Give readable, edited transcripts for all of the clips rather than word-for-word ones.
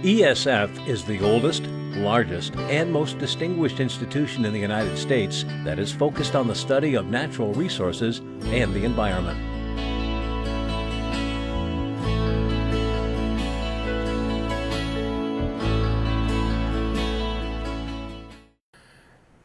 ESF is the oldest, largest, and most distinguished institution in the United States that is focused on the study of natural resources and the environment.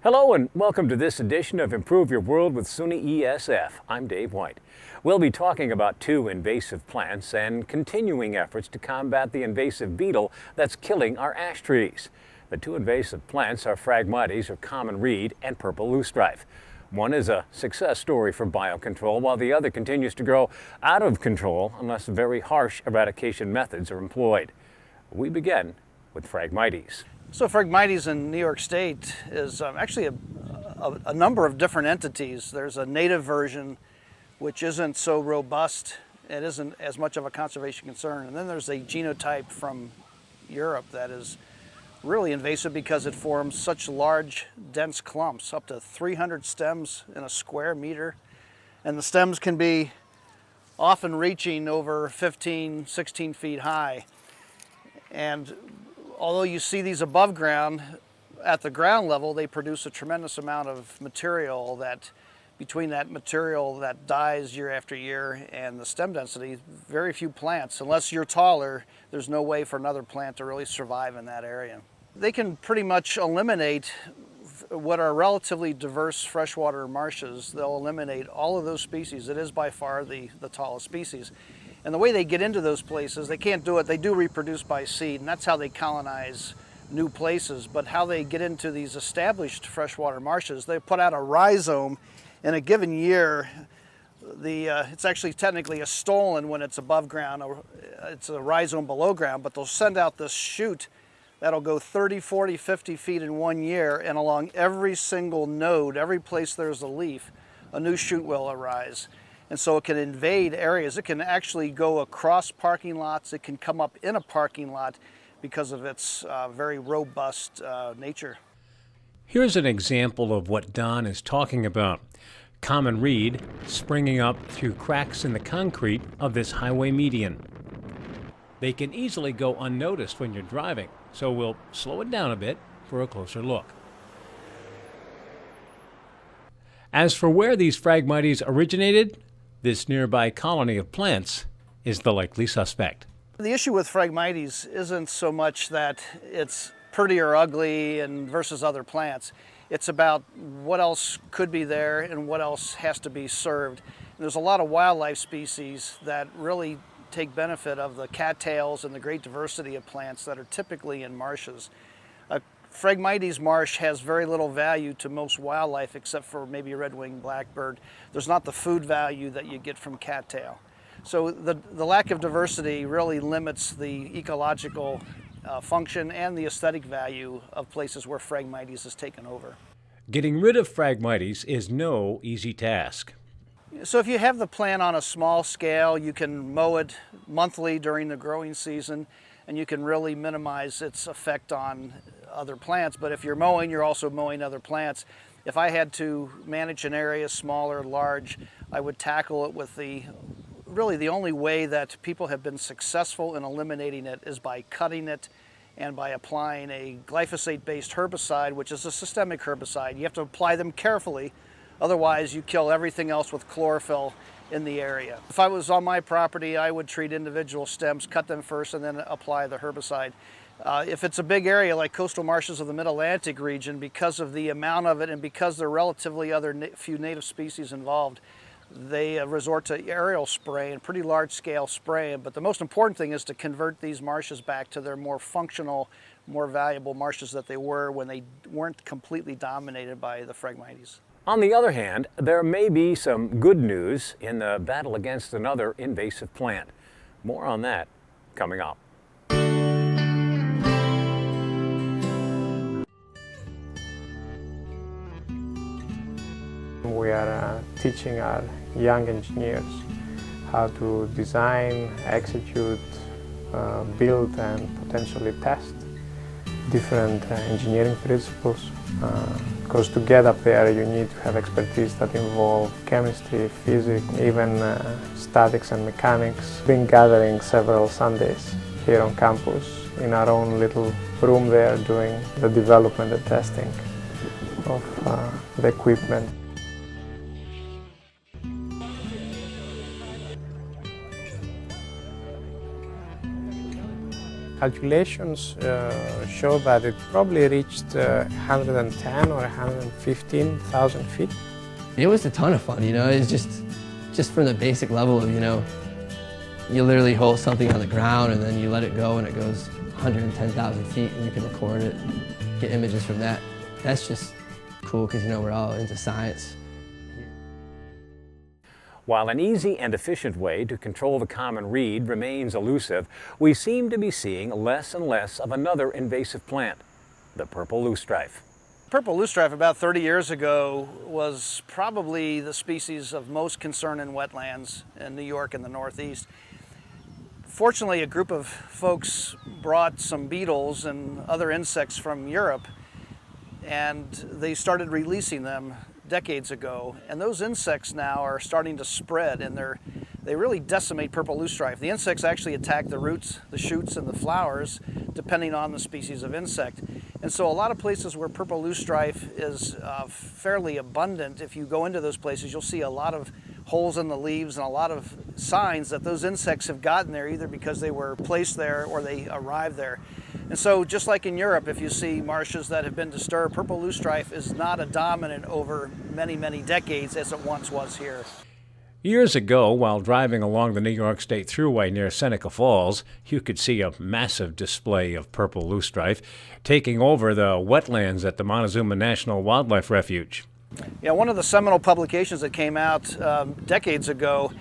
Hello and welcome to this edition of Improve Your World with SUNY-ESF. I'm Dave White. We'll be talking about two invasive plants and continuing efforts to combat the invasive beetle that's killing our ash trees. The two invasive plants are Phragmites, or common reed, and purple loosestrife. One is a success story for biocontrol, while the other continues to grow out of control unless very harsh eradication methods are employed. We begin with Phragmites. So Phragmites in New York State is actually a number of different entities. There's a native version which isn't so robust. It isn't as much of a conservation concern. And then there's a genotype from Europe that is really invasive because it forms such large, dense clumps, up to 300 stems in a square meter. And the stems can be often reaching over 15, 16 feet high. And although you see these above ground, at the ground level, they produce a tremendous amount of material that, between that material that dies year after year and the stem density, very few plants, unless you're taller, there's no way for another plant to really survive in that area. They can pretty much eliminate what are relatively diverse freshwater marshes. They'll eliminate all of those species. It is by far the tallest species. And the way they get into those places, they can't do it, they do reproduce by seed, and that's how they colonize new places. But how they get into these established freshwater marshes, they put out a rhizome. In a given year, it's actually technically a stolon when it's above ground, or it's a rhizome below ground, but they'll send out this shoot that'll go 30, 40, 50 feet in 1 year, and along every single node, every place there's a leaf, a new shoot will arise. And so it can invade areas. It can actually go across parking lots. It can come up in a parking lot because of its very robust nature. Here's an example of what Don is talking about. Common reed springing up through cracks in the concrete of this highway median. They can easily go unnoticed when you're driving, so we'll slow it down a bit for a closer look. As for where these Phragmites originated, this nearby colony of plants is the likely suspect. The issue with Phragmites isn't so much that it's pretty or ugly and versus other plants. It's about what else could be there and what else has to be served. And there's a lot of wildlife species that really take benefit of the cattails and the great diversity of plants that are typically in marshes. Phragmites marsh has very little value to most wildlife except for maybe a red-winged blackbird. There's not the food value that you get from cattail. So the lack of diversity really limits the ecological function and the aesthetic value of places where Phragmites is taken over. Getting rid of Phragmites is no easy task. So if you have the plant on a small scale, you can mow it monthly during the growing season, and you can really minimize its effect on other plants. But if you're mowing, you're also mowing other plants. If I had to manage an area, small or large, I would tackle it with really the only way that people have been successful in eliminating it is by cutting it and by applying a glyphosate-based herbicide, which is a systemic herbicide. You have to apply them carefully, otherwise you kill everything else with chlorophyll in the area. If I was on my property, I would treat individual stems, cut them first, and then apply the herbicide. If it's a big area like coastal marshes of the Mid-Atlantic region, because of the amount of it and because there are relatively few native species involved, they resort to aerial spraying, pretty large-scale spraying. But the most important thing is to convert these marshes back to their more functional, more valuable marshes that they were when they weren't completely dominated by the Phragmites. On the other hand, there may be some good news in the battle against another invasive plant. More on that coming up. We are teaching our young engineers how to design, execute, build and potentially test different engineering principles. Because to get up there you need to have expertise that involve chemistry, physics, even statics and mechanics. Been gathering several Sundays here on campus in our own little room there doing the development and testing of the equipment. Calculations show that it probably reached 110 or 115,000 feet. It was a ton of fun, you know. It's just from the basic level of, you know, you literally hold something on the ground and then you let it go and it goes 110,000 feet and you can record it, get images from that. That's just cool because, you know, we're all into science. While an easy and efficient way to control the common reed remains elusive, we seem to be seeing less and less of another invasive plant, the purple loosestrife. Purple loosestrife about 30 years ago was probably the species of most concern in wetlands in New York and the Northeast. Fortunately, a group of folks brought some beetles and other insects from Europe, and they started releasing them decades ago. And those insects now are starting to spread, and they really decimate purple loosestrife. The insects actually attack the roots, the shoots, and the flowers, depending on the species of insect. And so a lot of places where purple loosestrife is fairly abundant, if you go into those places, you'll see a lot of holes in the leaves and a lot of signs that those insects have gotten there either because they were placed there or they arrived there. And so just like in Europe, if you see marshes that have been disturbed, purple loosestrife is not a dominant over many, many decades as it once was here. Years ago, while driving along the New York State Thruway near Seneca Falls, you could see a massive display of purple loosestrife taking over the wetlands at the Montezuma National Wildlife Refuge. Yeah, one of the seminal publications that came out decades ago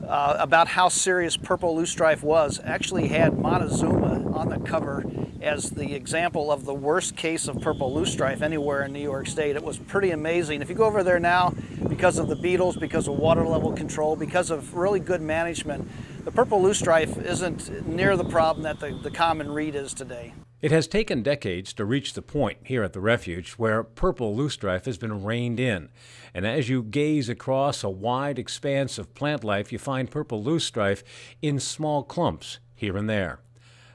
about how serious purple loosestrife was actually had Montezuma on the cover as the example of the worst case of purple loosestrife anywhere in New York State. It was pretty amazing. If you go over there now, because of the beetles, because of water level control, because of really good management, the purple loosestrife isn't near the problem that the common reed is today. It has taken decades to reach the point here at the refuge where purple loosestrife has been reined in. And as you gaze across a wide expanse of plant life, you find purple loosestrife in small clumps here and there.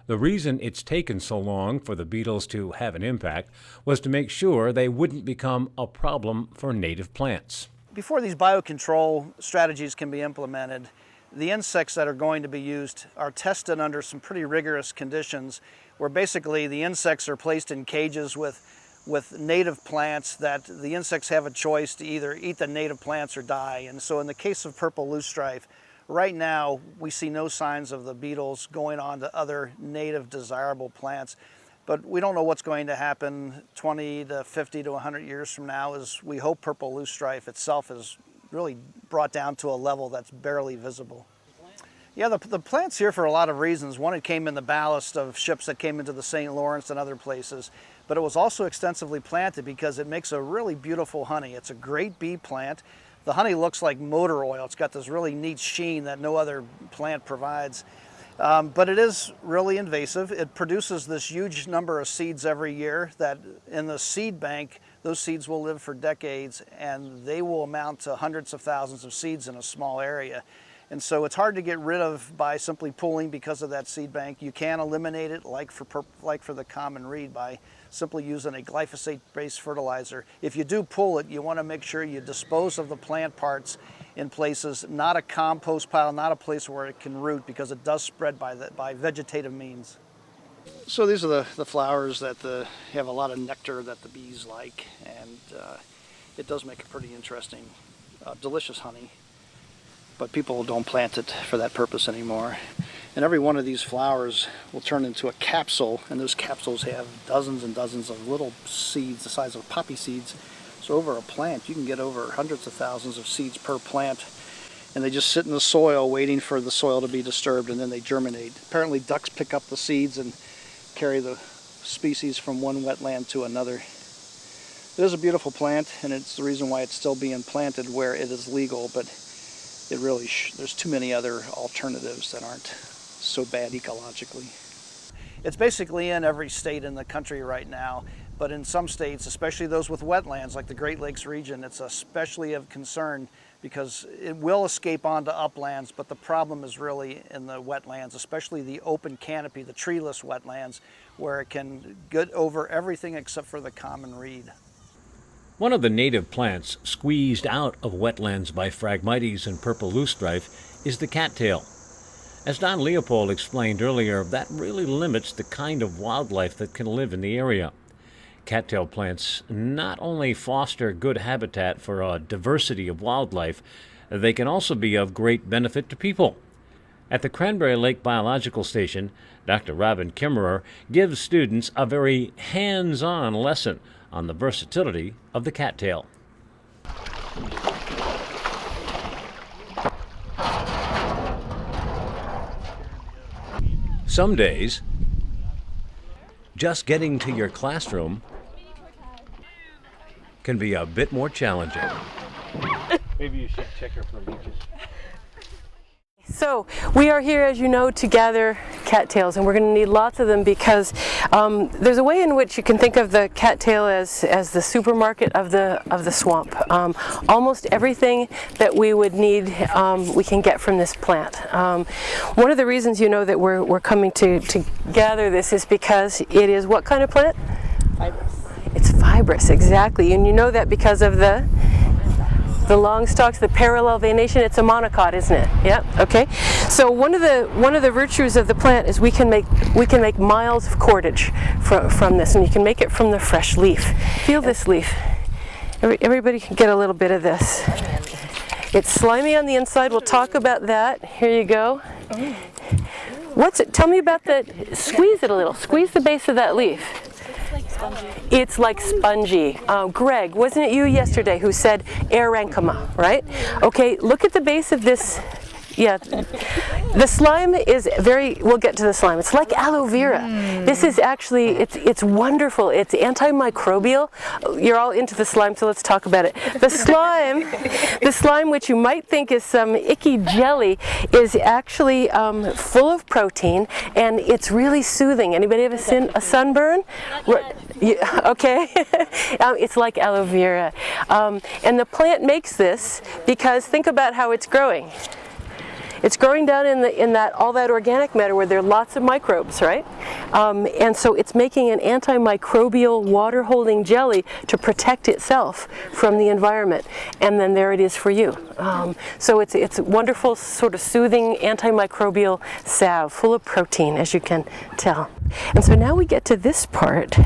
The reason it's taken so long for the beetles to have an impact was to make sure they wouldn't become a problem for native plants. Before these biocontrol strategies can be implemented, the insects that are going to be used are tested under some pretty rigorous conditions where basically the insects are placed in cages with native plants that the insects have a choice to either eat the native plants or die. And so in the case of purple loosestrife, right now we see no signs of the beetles going on to other native desirable plants. But we don't know what's going to happen 20 to 50 to 100 years from now, as we hope purple loosestrife itself is really brought down to a level that's barely visible. Yeah, the plant's here for a lot of reasons. One, it came in the ballast of ships that came into the St. Lawrence and other places, but it was also extensively planted because it makes a really beautiful honey. It's a great bee plant. The honey looks like motor oil. It's got this really neat sheen that no other plant provides. But it is really invasive. It produces this huge number of seeds every year that in the seed bank, those seeds will live for decades and they will amount to hundreds of thousands of seeds in a small area. And so it's hard to get rid of by simply pulling because of that seed bank. You can eliminate it like for the common reed by simply using a glyphosate-based fertilizer. If you do pull it, you want to make sure you dispose of the plant parts in places, not a compost pile, not a place where it can root, because it does spread by vegetative means. So these are the flowers that have a lot of nectar that the bees like, and it does make a pretty interesting, delicious honey. But people don't plant it for that purpose anymore. And every one of these flowers will turn into a capsule, and those capsules have dozens and dozens of little seeds the size of poppy seeds. So over a plant, you can get over hundreds of thousands of seeds per plant, and they just sit in the soil waiting for the soil to be disturbed, and then they germinate. Apparently ducks pick up the seeds and carry the species from one wetland to another. It is a beautiful plant, and it's the reason why it's still being planted where it is legal, but it really there's too many other alternatives that aren't so bad ecologically. It's basically in every state in the country right now, but in some states, especially those with wetlands like the Great Lakes region, it's especially of concern because it will escape onto uplands, but the problem is really in the wetlands, especially the open canopy, the treeless wetlands, where it can get over everything except for the common reed. One of the native plants squeezed out of wetlands by Phragmites and purple loosestrife is the cattail. As Don Leopold explained earlier, that really limits the kind of wildlife that can live in the area. Cattail plants not only foster good habitat for a diversity of wildlife, they can also be of great benefit to people. At the Cranberry Lake Biological Station, Dr. Robin Kimmerer gives students a very hands-on lesson on the versatility of the cattail. Some days, just getting to your classroom can be a bit more challenging. Maybe you should check her for leeches. So we are here, as you know, to gather cattails, and we're going to need lots of them because there's a way in which you can think of the cattail as the supermarket of the swamp. Almost everything that we would need we can get from this plant. One of the reasons you know that we're coming to gather this is because it is what kind of plant? Fibrous. It's fibrous, exactly, and you know that because of the long stalks, the parallel venation. It's a monocot, isn't it? Yeah. Okay. So one of the virtues of the plant is we can make miles of cordage from this, and you can make it from the fresh leaf. Feel this leaf. Everybody can get a little bit of this. It's slimy on the inside. We'll talk about that. Here you go. What's it? Tell me about that. Squeeze it a little. Squeeze the base of that leaf. It's like spongy. Greg, wasn't it you yesterday who said aerenchyma, right? Okay, look at the base of this. Yeah, the slime is we'll get to the slime. It's like aloe vera. This is actually, it's wonderful. It's antimicrobial. You're all into the slime, so let's talk about it. The slime, which you might think is some icky jelly, is actually full of protein, and it's really soothing. Anybody ever seen a sunburn? Yeah, okay. It's like aloe vera. And the plant makes this because think about how it's growing. It's growing down in all that organic matter where there are lots of microbes, right? And so it's making an antimicrobial water-holding jelly to protect itself from the environment. And then there it is for you. So it's a wonderful sort of soothing antimicrobial salve full of protein, as you can tell. And so now we get to this part,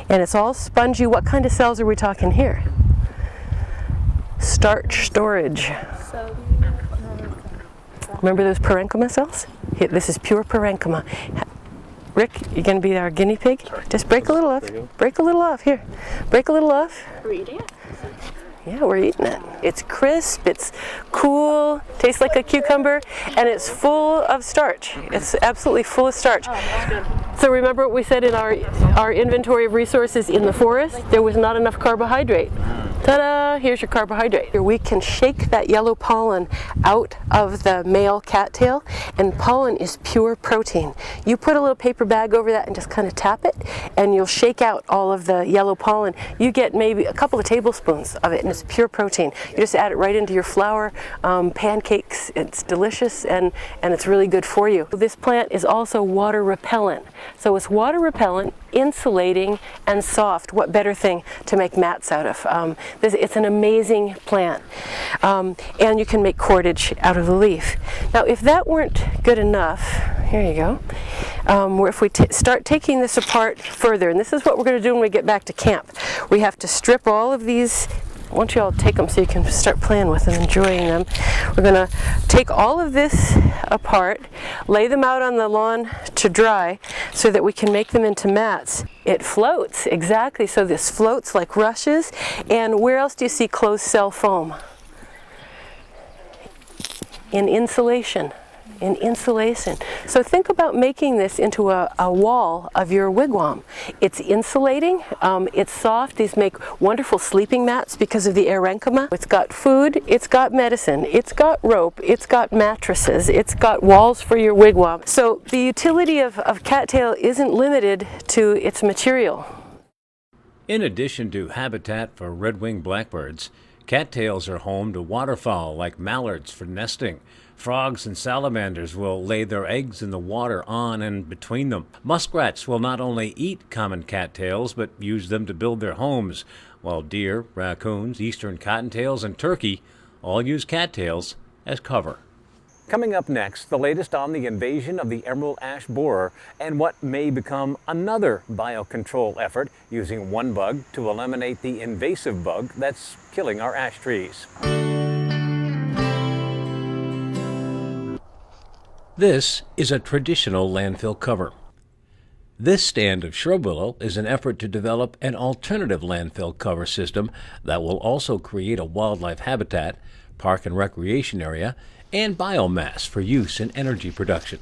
and it's all spongy. What kind of cells are we talking here? Starch storage. Remember those parenchyma cells? Here, this is pure parenchyma. Rick, you're going to be our guinea pig? Just break a little off. Break a little off. Here. Break a little off. Are we eating it? Yeah, we're eating it. It's crisp, it's cool, tastes like a cucumber, and it's full of starch. It's absolutely full of starch. Oh, that's good. So remember what we said in our inventory of resources in the forest? There was not enough carbohydrate. Ta-da! Here's your carbohydrate. We can shake that yellow pollen out of the male cattail, and pollen is pure protein. You put a little paper bag over that and just kind of tap it, and you'll shake out all of the yellow pollen. You get maybe a couple of tablespoons of it, and it's pure protein. You just add it right into your flour, pancakes. It's delicious, and it's really good for you. This plant is also water repellent. So it's water repellent, insulating, and soft. What better thing to make mats out of? It's an amazing plant, and you can make cordage out of the leaf. Now, if that weren't good enough, here you go. If we start taking this apart further, and this is what we're going to do when we get back to camp, we have to strip all of these. Why don't you all take them so you can start playing with them, enjoying them. We're going to take all of this apart, lay them out on the lawn to dry so that we can make them into mats. It floats, exactly, so this floats like rushes. And where else do you see closed cell foam? In insulation. In insulation. So think about making this into a wall of your wigwam. It's insulating, it's soft. These make wonderful sleeping mats because of the aerenchyma. It's got food, it's got medicine, it's got rope, it's got mattresses, it's got walls for your wigwam. So the utility of cattail isn't limited to its material. In addition to habitat for red-winged blackbirds, Cattails are home to waterfowl like mallards for nesting. Frogs and salamanders will lay their eggs in the water on and between them. Muskrats will not only eat common cattails, but use them to build their homes, while deer, raccoons, eastern cottontails, and turkey all use cattails as cover. Coming up next, the latest on the invasion of the emerald ash borer and what may become another biocontrol effort using one bug to eliminate the invasive bug that's killing our ash trees. This is a traditional landfill cover. This stand of shrub willow is an effort to develop an alternative landfill cover system that will also create a wildlife habitat, park and recreation area, and biomass for use in energy production.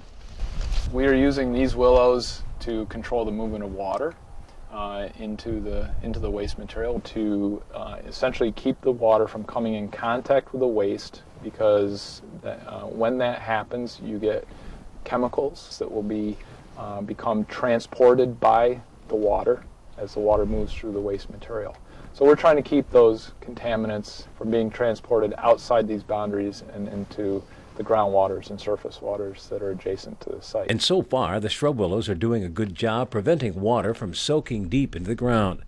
We are using these willows to control the movement of water into the waste material to essentially keep the water from coming in contact with the waste, because when that happens, you get chemicals that will become transported by the water as the water moves through the waste material. So we're trying to keep those contaminants from being transported outside these boundaries and into the groundwaters and surface waters that are adjacent to the site. And so far, the shrub willows are doing a good job preventing water from soaking deep into the ground.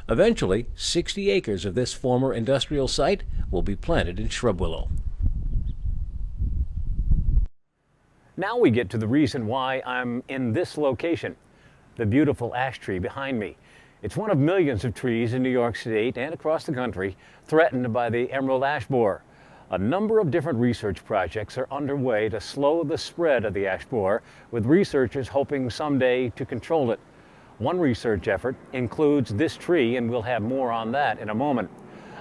Eventually, 60 acres of this former industrial site will be planted in shrub willow. Now we get to the reason why I'm in this location, the beautiful ash tree behind me. It's one of millions of trees in New York State and across the country threatened by the emerald ash borer. A number of different research projects are underway to slow the spread of the ash borer, with researchers hoping someday to control it. One research effort includes this tree, and we'll have more on that in a moment.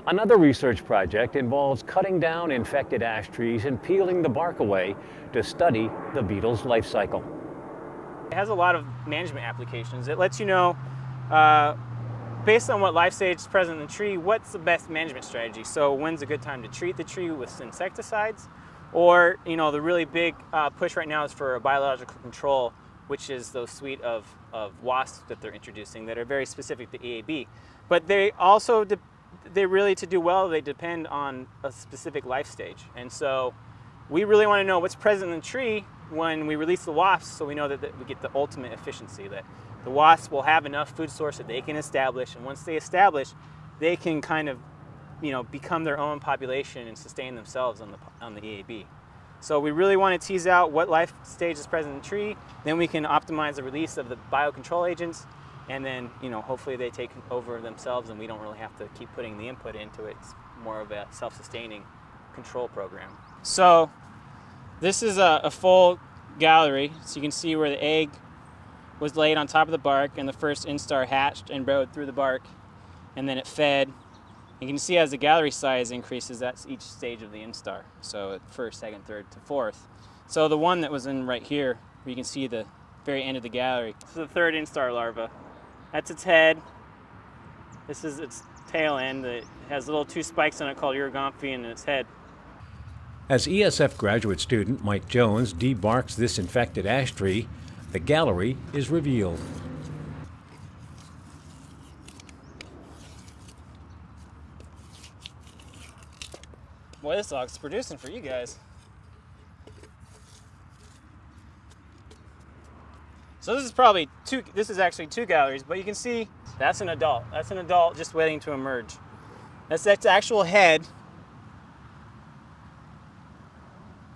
Another research project involves cutting down infected ash trees and peeling the bark away to study the beetle's life cycle. It has a lot of management applications. It lets you know, based on what life stage is present in the tree, what's the best management strategy. So when's a good time to treat the tree with insecticides? Or, the really big push right now is for a biological control, which is those suite of wasps that they're introducing that are very specific to EAB. But they also, they really, to do well, they depend on a specific life stage. And so we really want to know what's present in the tree when we release the wasps, so we know that we get the ultimate efficiency, that the wasps will have enough food source that they can establish, and once they establish, they can kind of, become their own population and sustain themselves on the EAB. So we really want to tease out what life stage is present in the tree, then we can optimize the release of the biocontrol agents, and then, hopefully they take over themselves and we don't really have to keep putting the input into it. It's more of a self-sustaining control program. So this is a full gallery, so you can see where the egg was laid on top of the bark and the first instar hatched and burrowed through the bark, and then it fed. You can see as the gallery size increases, that's each stage of the instar. So first, second, third to fourth. So the one that was in right here, where you can see the very end of the gallery, this is the third instar larva. That's its head. This is its tail end. It has little two spikes on it called Urogomphi in its head. As ESF graduate student Mike Jones debarks this infected ash tree, the gallery is revealed. Boy, this dog's producing for you guys. So this is actually two galleries, but you can see that's an adult. That's an adult just waiting to emerge. That's its actual head.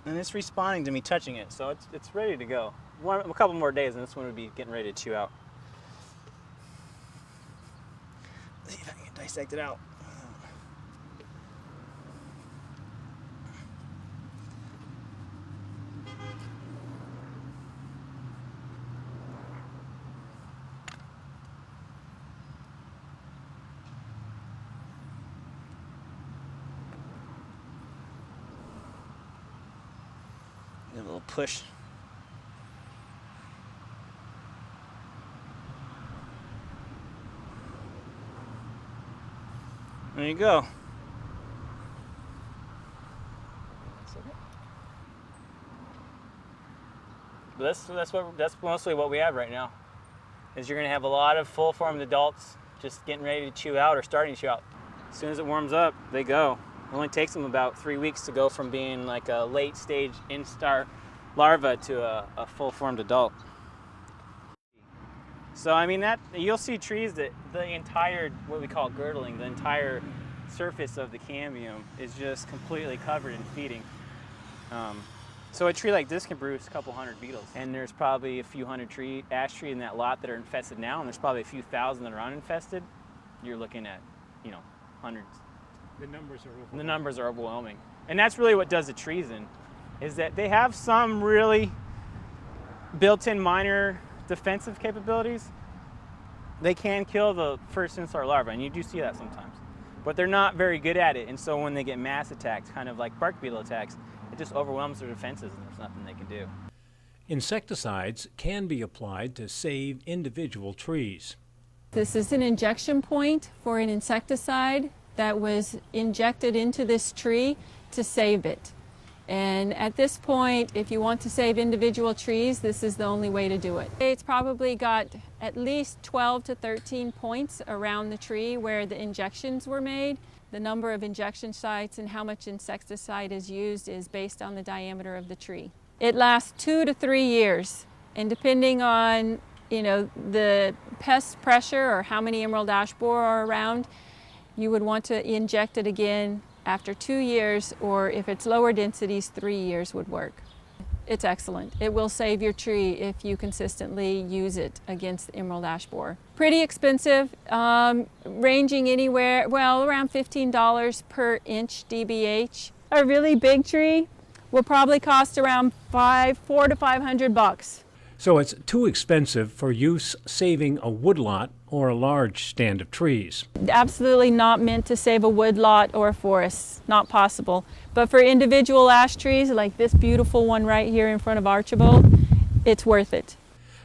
And it's responding to me touching it, so it's ready to go. A couple more days and this one would be getting ready to chew out. Let's see if I can dissect it out. Give it a little push. There you go. But that's mostly what we have right now. Is you're going to have a lot of full-formed adults just getting ready to chew out or starting to chew out. As soon as it warms up, they go. It only takes them about 3 weeks to go from being like a late stage instar larva to a full-formed adult. So I mean, that you'll see trees that the entire, what we call girdling, the entire surface of the cambium is just completely covered in feeding. So a tree like this can produce a couple hundred beetles, and there's probably a few hundred ash tree in that lot that are infested now, and there's probably a few thousand that are uninfested. You're looking at, you know, hundreds. The numbers are overwhelming. The numbers are overwhelming. And that's really what does the trees in, is that they have some really built-in minor defensive capabilities. They can kill the first instar larva, and you do see that sometimes. But they're not very good at it, and so when they get mass attacks, kind of like bark beetle attacks, it just overwhelms their defenses and there's nothing they can do. Insecticides can be applied to save individual trees. This is an injection point for an insecticide that was injected into this tree to save it. And at this point, if you want to save individual trees, this is the only way to do it. It's probably got at least 12 to 13 points around the tree where the injections were made. The number of injection sites and how much insecticide is used is based on the diameter of the tree. It lasts 2 to 3 years, and depending on, you know, the pest pressure or how many emerald ash borer are around, you would want to inject it again after 2 years, or if it's lower densities, 3 years would work. It's excellent. It will save your tree if you consistently use it against the emerald ash borer. Pretty expensive, ranging anywhere, well, around $15 per inch DBH. A really big tree will probably cost around $400 to $500. So it's too expensive for use saving a woodlot or a large stand of trees. Absolutely not meant to save a woodlot or a forest, not possible. But for individual ash trees like this beautiful one right here in front of Archibald, it's worth it.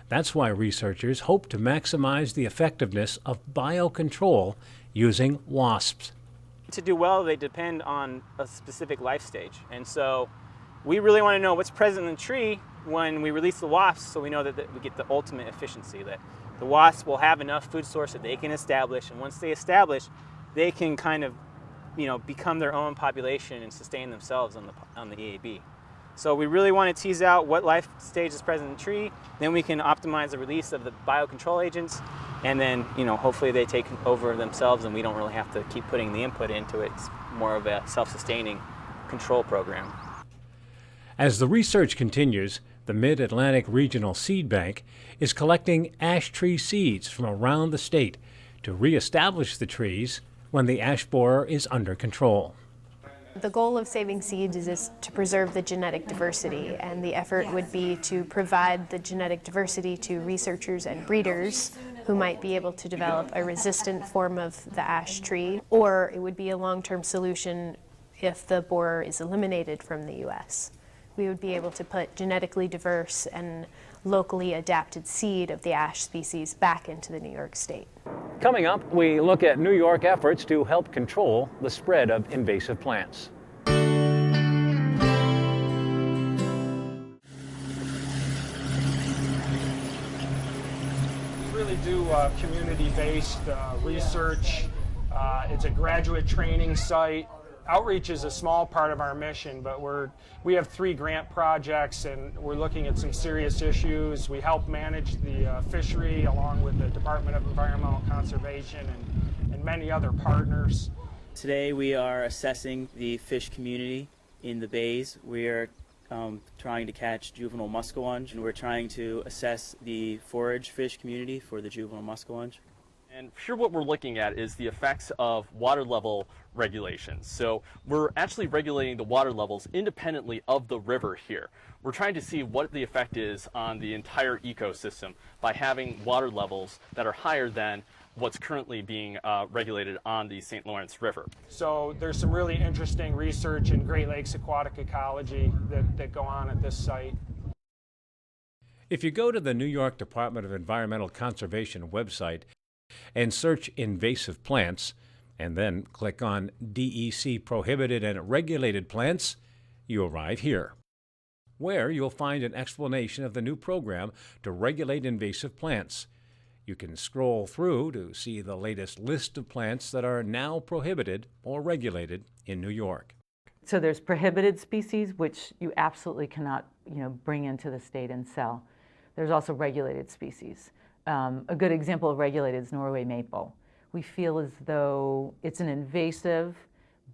That's why researchers hope to maximize the effectiveness of biocontrol using wasps. To do well, they depend on a specific life stage. And so we really want to know what's present in the tree when we release the wasps, so we know that we get the ultimate efficiency, that the wasps will have enough food source that they can establish, and once they establish, they can kind of, you know, become their own population and sustain themselves on the EAB. So we really want to tease out what life stage is present in the tree, then we can optimize the release of the biocontrol agents, and then, you know, hopefully they take over themselves and we don't really have to keep putting the input into it. It's more of a self-sustaining control program. As the research continues, the Mid-Atlantic Regional Seed Bank is collecting ash tree seeds from around the state to reestablish the trees when the ash borer is under control. The goal of saving seeds is to preserve the genetic diversity, and the effort would be to provide the genetic diversity to researchers and breeders who might be able to develop a resistant form of the ash tree, or it would be a long-term solution if the borer is eliminated from the U.S. We would be able to put genetically diverse and locally adapted seed of the ash species back into the New York State. Coming up, we look at New York efforts to help control the spread of invasive plants. Really do community-based research. It's a graduate training site. Outreach is a small part of our mission, but we have 3 grant projects and we're looking at some serious issues. We help manage the fishery along with the Department of Environmental Conservation and many other partners. Today we are assessing the fish community in the bays. We are trying to catch juvenile muskellunge, and we're trying to assess the forage fish community for the juvenile muskellunge. And here what we're looking at is the effects of water level regulations. So we're actually regulating the water levels independently of the river here. We're trying to see what the effect is on the entire ecosystem by having water levels that are higher than what's currently being regulated on the St. Lawrence River. So there's some really interesting research in Great Lakes aquatic ecology that go on at this site. If you go to the New York Department of Environmental Conservation website and search invasive plants, and then click on DEC prohibited and regulated plants, you arrive here, where you'll find an explanation of the new program to regulate invasive plants. You can scroll through to see the latest list of plants that are now prohibited or regulated in New York. So there's prohibited species, which you absolutely cannot, bring into the state and sell. There's also regulated species. A good example of regulated is Norway maple. We feel as though it's an invasive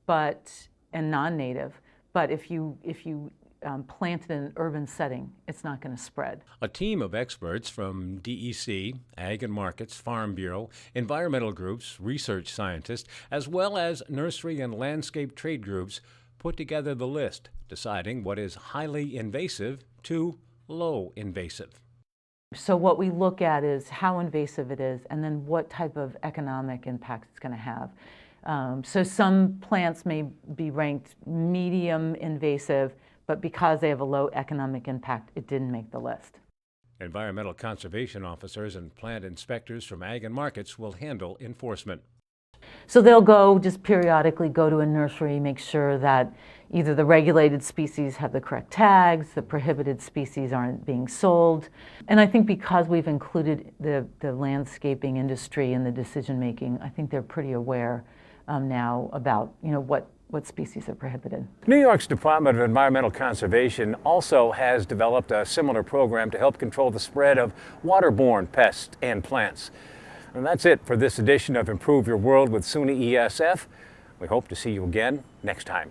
and non-native, but if you plant it in an urban setting, it's not going to spread. A team of experts from DEC, Ag and Markets, Farm Bureau, environmental groups, research scientists, as well as nursery and landscape trade groups put together the list, deciding what is highly invasive to low invasive. So what we look at is how invasive it is and then what type of economic impact it's going to have. So some plants may be ranked medium invasive, but because they have a low economic impact, it didn't make the list. Environmental conservation officers and plant inspectors from Ag and Markets will handle enforcement. So they'll just periodically go to a nursery, make sure that either the regulated species have the correct tags, the prohibited species aren't being sold. And I think because we've included the landscaping industry in the decision making, I think they're pretty aware now about what species are prohibited. New York's Department of Environmental Conservation also has developed a similar program to help control the spread of waterborne pests and plants. And that's it for this edition of Improve Your World with SUNY-ESF. We hope to see you again next time.